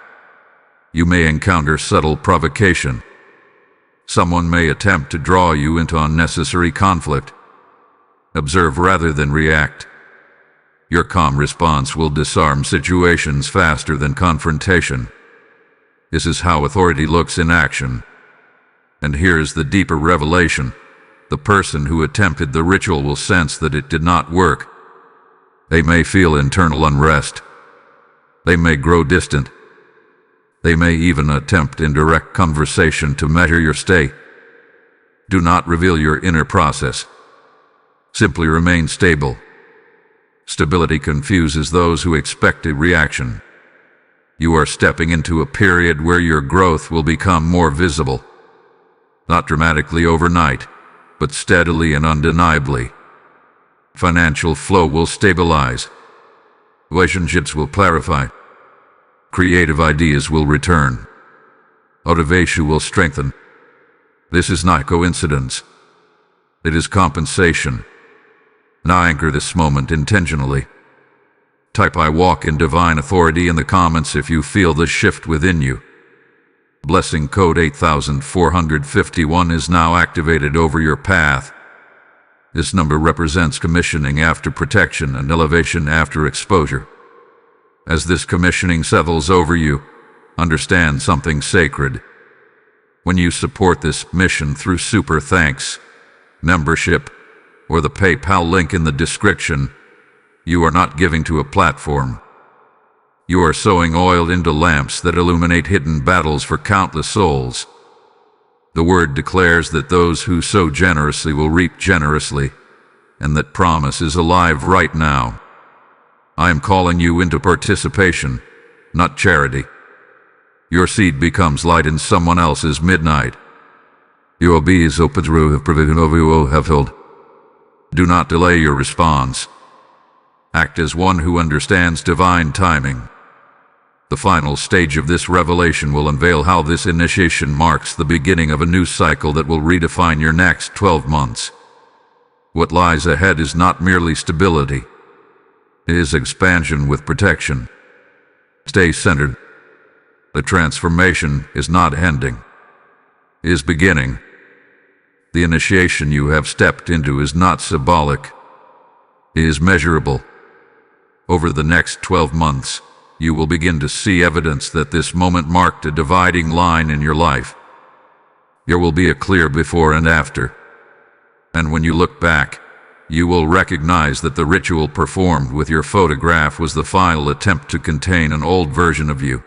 You may encounter subtle provocation. Someone may attempt to draw you into unnecessary conflict. Observe rather than react. Your calm response will disarm situations faster than confrontation. This is how authority looks in action. And here is the deeper revelation. The person who attempted the ritual will sense that it did not work. They may feel internal unrest. They may grow distant. They may even attempt indirect conversation to measure your state. Do not reveal your inner process. Simply remain stable. Stability confuses those who expect a reaction. You are stepping into a period where your growth will become more visible. Not dramatically overnight, but steadily and undeniably. Financial flow will stabilize. Relationships will clarify. Creative ideas will return. Motivation will strengthen. This is not coincidence. It is compensation. Now anchor this moment intentionally. Type "I walk in divine authority" in the comments if you feel the shift within you. Blessing code 8451 is now activated over your path. This number represents commissioning after protection and elevation after exposure. As this commissioning settles over you, understand something sacred. When you support this mission through super thanks, membership, or the PayPal link in the description, you are not giving to a platform. You are sowing oil into lamps that illuminate hidden battles for countless souls. The word declares that those who sow generously will reap generously, and that promise is alive right now. I am calling you into participation, not charity. Your seed becomes light in someone else's midnight. Your be is open through the provision of you will have filled. Do not delay your response. Act as one who understands divine timing. The final stage of this revelation will unveil how this initiation marks the beginning of a new cycle that will redefine your next 12 months. What lies ahead is not merely stability. It is expansion with protection. Stay centered. The transformation is not ending. It is beginning. The initiation you have stepped into is not symbolic. It is measurable. Over the next 12 months, you will begin to see evidence that this moment marked a dividing line in your life. There will be a clear before and after. And when you look back, you will recognize that the ritual performed with your photograph was the final attempt to contain an old version of you.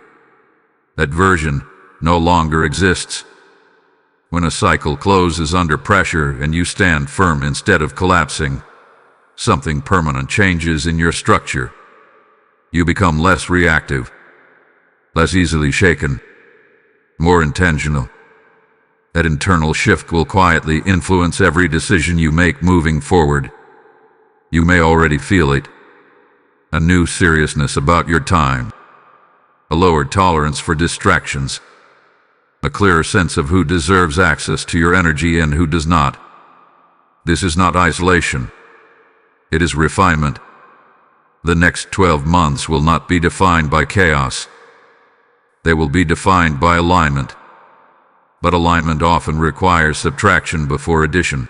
That version no longer exists. When a cycle closes under pressure and you stand firm instead of collapsing, something permanent changes in your structure. You become less reactive, less easily shaken, more intentional. That internal shift will quietly influence every decision you make moving forward. You may already feel it. A new seriousness about your time. A lowered tolerance for distractions. A clearer sense of who deserves access to your energy and who does not. This is not isolation. It is refinement. The next 12 months will not be defined by chaos. They will be defined by alignment. But alignment often requires subtraction before addition.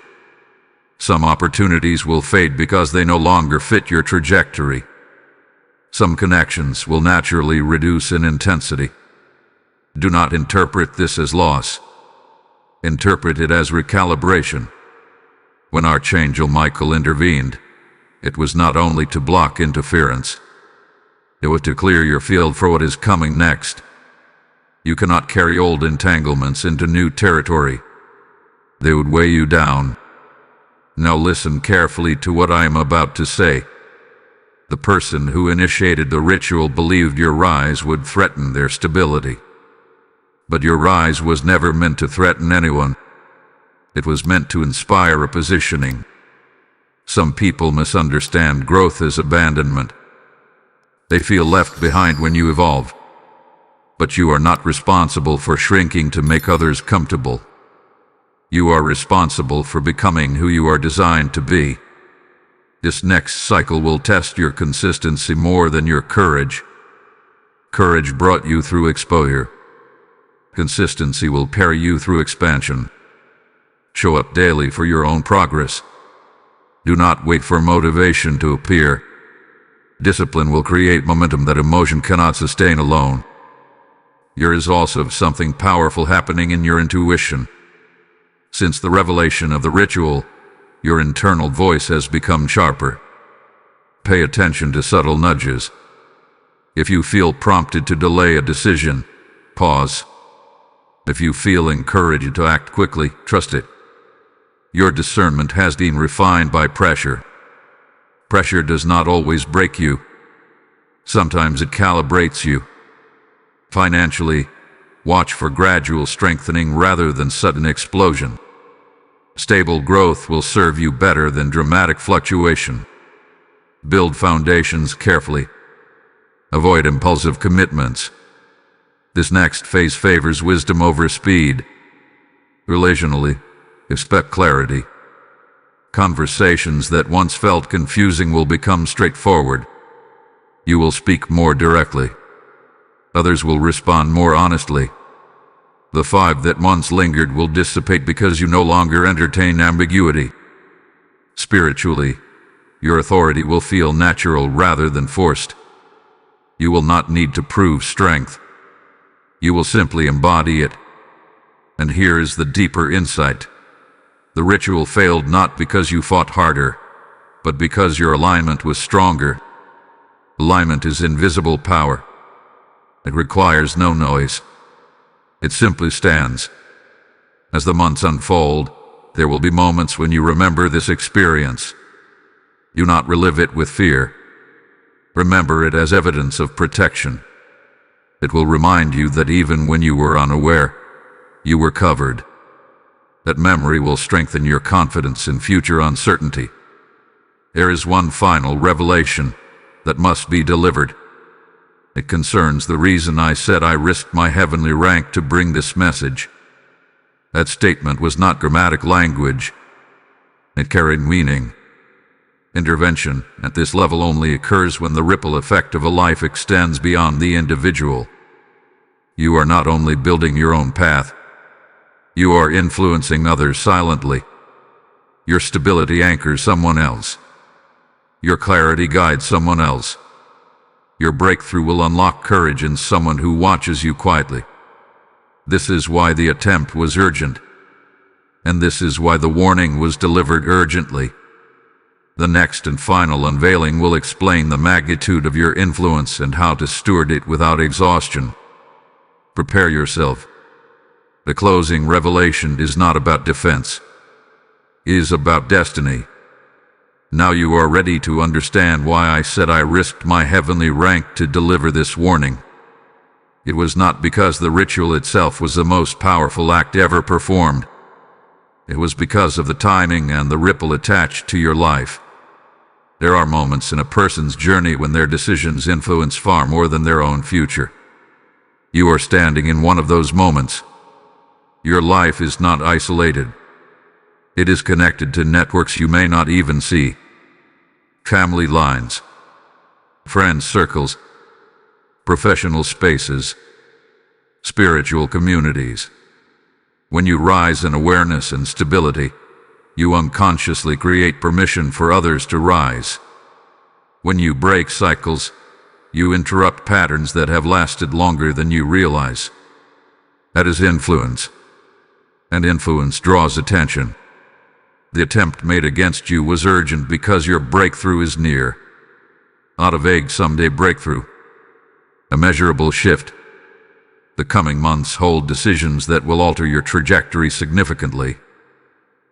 Some opportunities will fade because they no longer fit your trajectory. Some connections will naturally reduce in intensity. Do not interpret this as loss. Interpret it as recalibration. When Archangel Michael intervened, It was not only to block interference, it was to clear your field for what is coming next. You cannot carry old entanglements into new territory. They would weigh you down. Now listen carefully to what I am about to say. The person who initiated the ritual believed your rise would threaten their stability. But your rise was never meant to threaten anyone. It was meant to inspire a positioning. Some people misunderstand growth as abandonment. They feel left behind when you evolve. But you are not responsible for shrinking to make others comfortable. You are responsible for becoming who you are designed to be. This next cycle will test your consistency more than your courage. Courage brought you through exposure. Consistency will carry you through expansion. Show up daily for your own progress. Do not wait for motivation to appear. Discipline will create momentum that emotion cannot sustain alone. There is also something powerful happening in your intuition. Since the revelation of the ritual, your internal voice has become sharper. Pay attention to subtle nudges. If you feel prompted to delay a decision, pause. If you feel encouraged to act quickly, trust it. Your discernment has been refined by pressure. Pressure does not always break you. Sometimes it calibrates you. Financially, watch for gradual strengthening rather than sudden explosion. Stable growth will serve you better than dramatic fluctuation. Build foundations carefully. Avoid impulsive commitments. This next phase favors wisdom over speed. Relationally, expect clarity. Conversations that once felt confusing will become straightforward. You will speak more directly. Others will respond more honestly. The fog that once lingered will dissipate because you no longer entertain ambiguity. Spiritually, your authority will feel natural rather than forced. You will not need to prove strength. You will simply embody it. And here is the deeper insight. The ritual failed not because you fought harder, but because your alignment was stronger. Alignment is invisible power. It requires no noise. It simply stands. As the months unfold, there will be moments when you remember this experience. Do not relive it with fear. Remember it as evidence of protection. It will remind you that even when you were unaware, you were covered. That memory will strengthen your confidence in future uncertainty. There is one final revelation that must be delivered. It concerns the reason I said I risked my heavenly rank to bring this message. That statement was not grammatic language. It carried meaning. Intervention at this level only occurs when the ripple effect of a life extends beyond the individual. You are not only building your own path, you are influencing others silently. Your stability anchors someone else. Your clarity guides someone else. Your breakthrough will unlock courage in someone who watches you quietly. This is why the attempt was urgent. And this is why the warning was delivered urgently. The next and final unveiling will explain the magnitude of your influence and how to steward it without exhaustion. Prepare yourself. The closing revelation is not about defense. It is about destiny. Now you are ready to understand why I said I risked my heavenly rank to deliver this warning. It was not because the ritual itself was the most powerful act ever performed. It was because of the timing and the ripple attached to your life. There are moments in a person's journey when their decisions influence far more than their own future. You are standing in one of those moments. Your life is not isolated. It is connected to networks you may not even see. Family lines, friend circles, professional spaces, spiritual communities. When you rise in awareness and stability, you unconsciously create permission for others to rise. When you break cycles, you interrupt patterns that have lasted longer than you realize. That is influence. And influence draws attention. The attempt made against you was urgent because your breakthrough is near. Not a vague someday breakthrough. A measurable shift. The coming months hold decisions that will alter your trajectory significantly.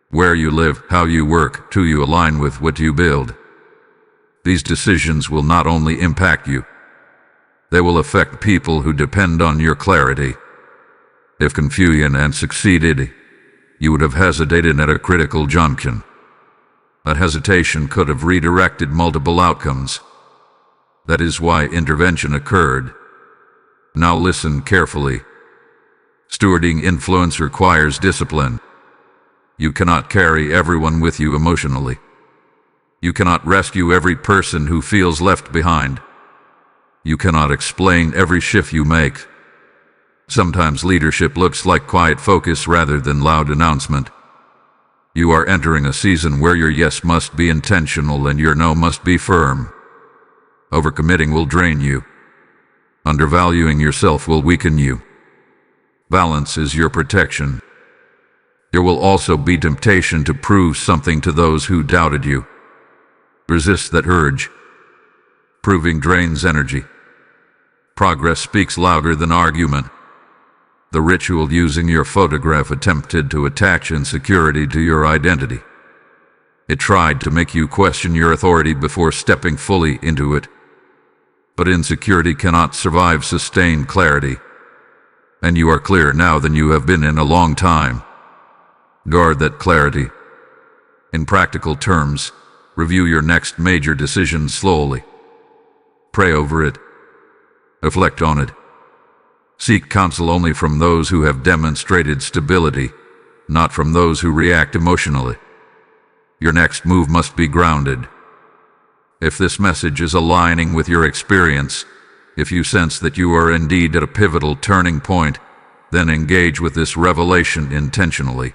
Where you live, how you work, who you align with, what you build. These decisions will not only impact you, they will affect people who depend on your clarity. If confusion had succeeded, you would have hesitated at a critical junction. That hesitation could have redirected multiple outcomes. That is why intervention occurred. Now listen carefully. Stewarding influence requires discipline. You cannot carry everyone with you emotionally. You cannot rescue every person who feels left behind. You cannot explain every shift you make. Sometimes leadership looks like quiet focus rather than loud announcement. You are entering a season where your yes must be intentional and your no must be firm. Overcommitting will drain you. Undervaluing yourself will weaken you. Balance is your protection. There will also be temptation to prove something to those who doubted you. Resist that urge. Proving drains energy. Progress speaks louder than argument. The ritual using your photograph attempted to attach insecurity to your identity. It tried to make you question your authority before stepping fully into it. But insecurity cannot survive sustained clarity. And you are clearer now than you have been in a long time. Guard that clarity. In practical terms, review your next major decision slowly. Pray over it. Reflect on it. Seek counsel only from those who have demonstrated stability, not from those who react emotionally. Your next move must be grounded. If this message is aligning with your experience, if you sense that you are indeed at a pivotal turning point, then engage with this revelation intentionally.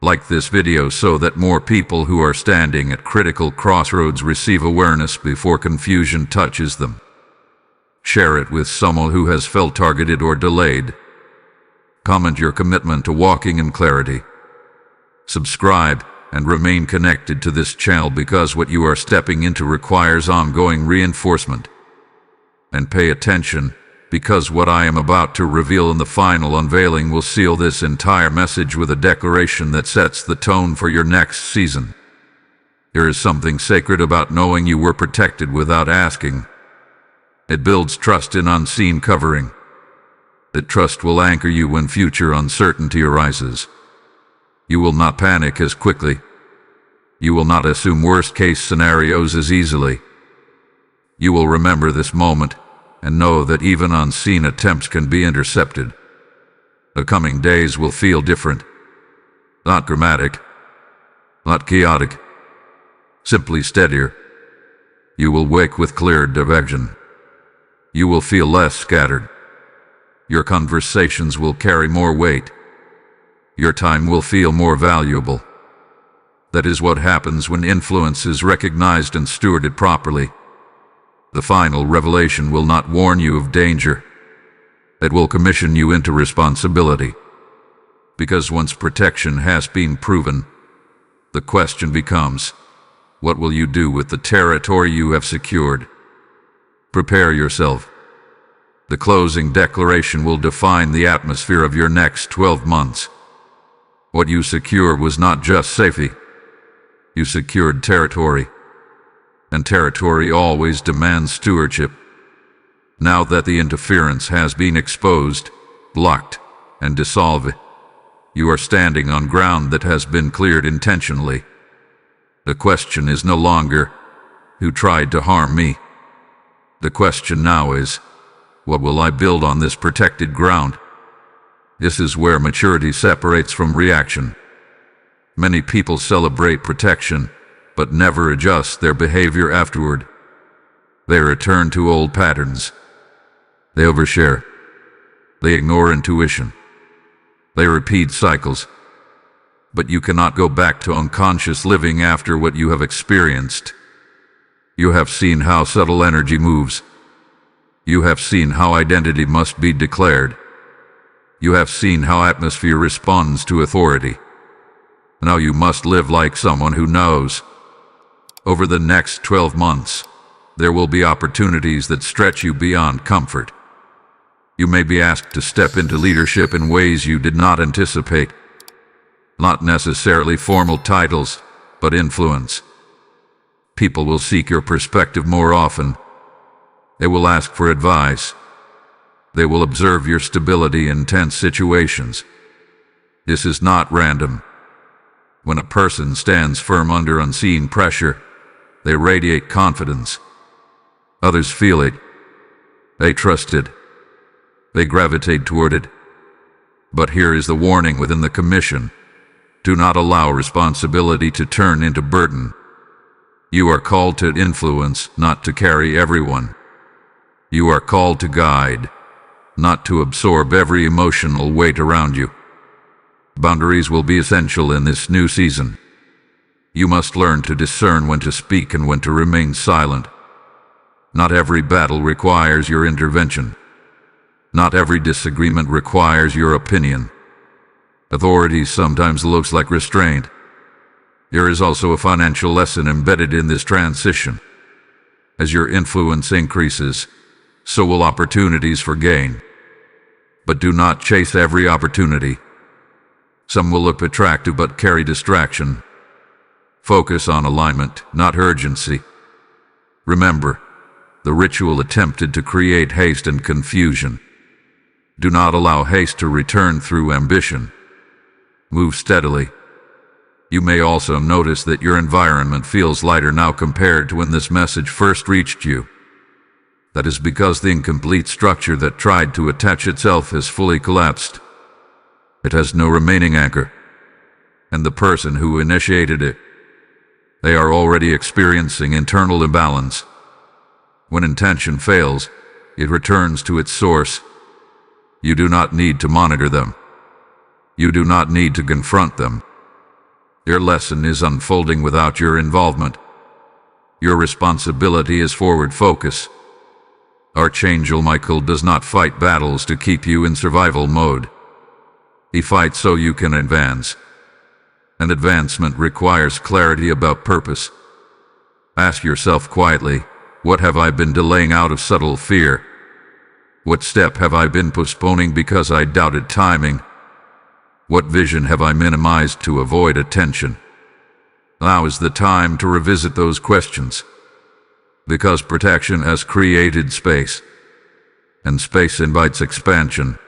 Like this video so that more people who are standing at critical crossroads receive awareness before confusion touches them. Share it with someone who has felt targeted or delayed. Comment your commitment to walking in clarity. Subscribe and remain connected to this channel because what you are stepping into requires ongoing reinforcement. And pay attention, because what I am about to reveal in the final unveiling will seal this entire message with a declaration that sets the tone for your next season. There is something sacred about knowing you were protected without asking. It builds trust in unseen covering. That trust will anchor you when future uncertainty arises. You will not panic as quickly. You will not assume worst-case scenarios as easily. You will remember this moment and know that even unseen attempts can be intercepted. The coming days will feel different. Not dramatic. Not chaotic. Simply steadier. You will wake with clear direction. You will feel less scattered. Your conversations will carry more weight. Your time will feel more valuable. That is what happens when influence is recognized and stewarded properly. The final revelation will not warn you of danger. It will commission you into responsibility. Because once protection has been proven, the question becomes, what will you do with the territory you have secured? Prepare yourself. The closing declaration will define the atmosphere of your next 12 months. What you secured was not just safety. You secured territory. And territory always demands stewardship. Now that the interference has been exposed, blocked, and dissolved, you are standing on ground that has been cleared intentionally. The question is no longer, who tried to harm me? The question now is, what will I build on this protected ground? This is where maturity separates from reaction. Many people celebrate protection, but never adjust their behavior afterward. They return to old patterns. They overshare. They ignore intuition. They repeat cycles. But you cannot go back to unconscious living after what you have experienced. You have seen how subtle energy moves. You have seen how identity must be declared. You have seen how atmosphere responds to authority. Now you must live like someone who knows. Over the next 12 months, there will be opportunities that stretch you beyond comfort. You may be asked to step into leadership in ways you did not anticipate. Not necessarily formal titles, but influence. People will seek your perspective more often. They will ask for advice. They will observe your stability in tense situations. This is not random. When a person stands firm under unseen pressure, they radiate confidence. Others feel it. They trust it. They gravitate toward it. But here is the warning within the commission. Do not allow responsibility to turn into burden. You are called to influence, not to carry everyone. You are called to guide, not to absorb every emotional weight around you. Boundaries will be essential in this new season. You must learn to discern when to speak and when to remain silent. Not every battle requires your intervention. Not every disagreement requires your opinion. Authority sometimes looks like restraint. There is also a financial lesson embedded in this transition. As your influence increases, so will opportunities for gain. But do not chase every opportunity. Some will look attractive but carry distraction. Focus on alignment, not urgency. Remember, the ritual attempted to create haste and confusion. Do not allow haste to return through ambition. Move steadily. You may also notice that your environment feels lighter now compared to when this message first reached you. That is because the incomplete structure that tried to attach itself has fully collapsed. It has no remaining anchor. And the person who initiated it, they are already experiencing internal imbalance. When intention fails, it returns to its source. You do not need to monitor them. You do not need to confront them. Their lesson is unfolding without your involvement. Your responsibility is forward focus. Archangel Michael does not fight battles to keep you in survival mode. He fights so you can advance. And advancement requires clarity about purpose. Ask yourself quietly, what have I been delaying out of subtle fear? What step have I been postponing because I doubted timing? What vision have I minimized to avoid attention? Now is the time to revisit those questions. Because protection has created space, and space invites expansion.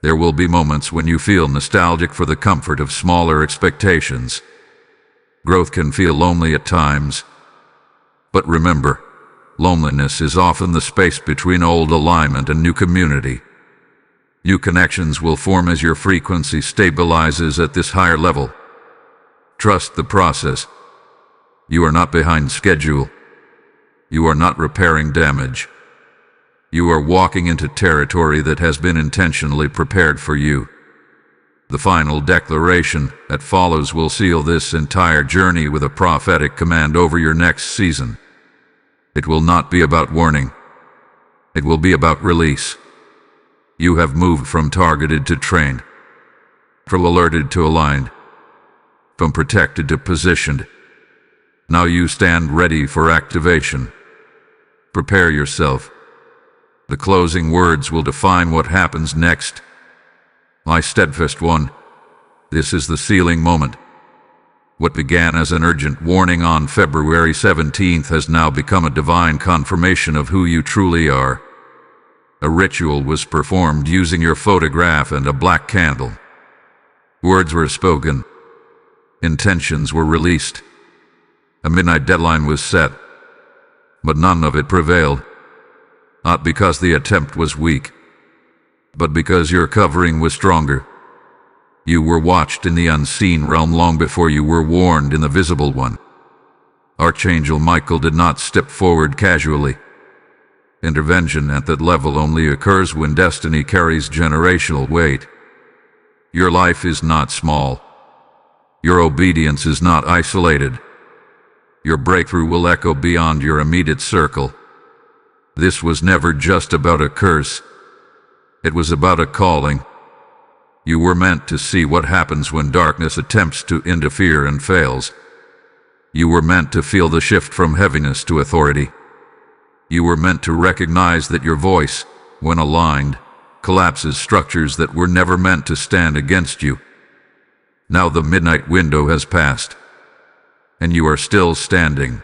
There will be moments when you feel nostalgic for the comfort of smaller expectations. Growth can feel lonely at times. But remember, loneliness is often the space between old alignment and new community. New connections will form as your frequency stabilizes at this higher level. Trust the process. You are not behind schedule. You are not repairing damage. You are walking into territory that has been intentionally prepared for you. The final declaration that follows will seal this entire journey with a prophetic command over your next season. It will not be about warning. It will be about release. You have moved from targeted to trained, from alerted to aligned, from protected to positioned. Now you stand ready for activation. Prepare yourself. The closing words will define what happens next. My steadfast one, this is the sealing moment. What began as an urgent warning on February 17th has now become a divine confirmation of who you truly are. A ritual was performed using your photograph and a black candle. Words were spoken. Intentions were released. A midnight deadline was set. But none of it prevailed. Not because the attempt was weak, but because your covering was stronger. You were watched in the unseen realm long before you were warned in the visible one. Archangel Michael did not step forward casually. Intervention at that level only occurs when destiny carries generational weight. Your life is not small. Your obedience is not isolated. Your breakthrough will echo beyond your immediate circle. This was never just about a curse. It was about a calling. You were meant to see what happens when darkness attempts to interfere and fails. You were meant to feel the shift from heaviness to authority. You were meant to recognize that your voice, when aligned, collapses structures that were never meant to stand against you. Now the midnight window has passed, and you are still standing.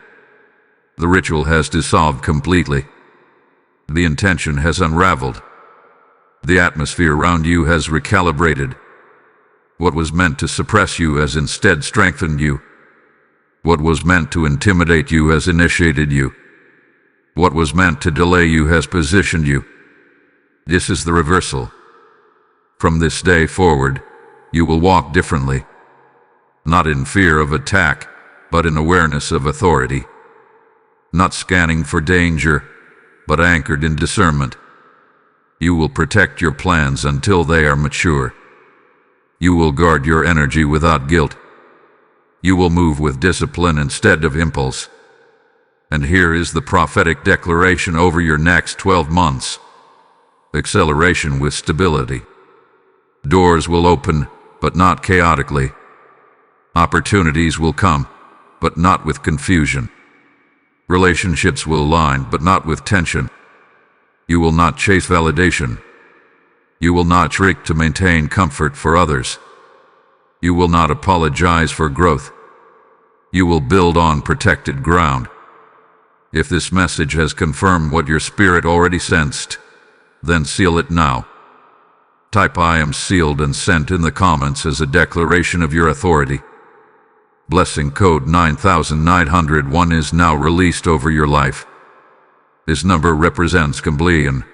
The ritual has dissolved completely. The intention has unraveled. The atmosphere around you has recalibrated. What was meant to suppress you has instead strengthened you. What was meant to intimidate you has initiated you. What was meant to delay you has positioned you. This is the reversal. From this day forward, you will walk differently. Not in fear of attack, but in awareness of authority. Not scanning for danger, but anchored in discernment. You will protect your plans until they are mature. You will guard your energy without guilt. You will move with discipline instead of impulse. And here is the prophetic declaration over your next 12 months. Acceleration with stability. Doors will open, but not chaotically. Opportunities will come, but not with confusion. Relationships will align, but not with tension. You will not chase validation. You will not shrink to maintain comfort for others. You will not apologize for growth. You will build on protected ground. If this message has confirmed what your spirit already sensed, then seal it now. Type "I am sealed" and sent in the comments as a declaration of your authority. Blessing code 9901 is now released over your life. This number represents completion,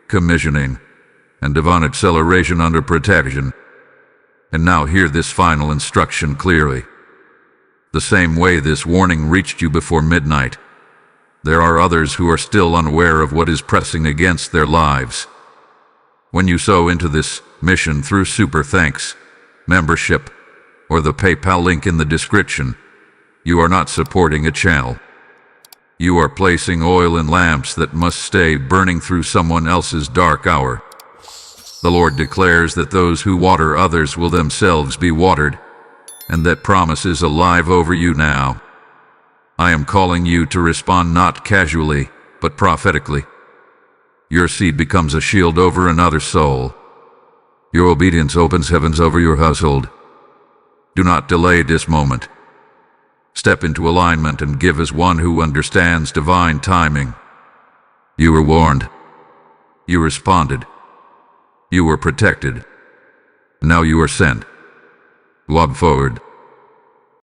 commissioning, and divine acceleration under protection. And now hear this final instruction clearly. The same way this warning reached you before midnight, there are others who are still unaware of what is pressing against their lives. When you sow into this mission through Super Thanks, membership, or the PayPal link in the description, you are not supporting a channel. You are placing oil in lamps that must stay burning through someone else's dark hour. The Lord declares that those who water others will themselves be watered, and that promise is alive over you now. I am calling you to respond not casually, but prophetically. Your seed becomes a shield over another soul. Your obedience opens heavens over your household. Do not delay this moment. Step into alignment and give as one who understands divine timing. You were warned. You responded. You were protected. Now you are sent. Walk forward.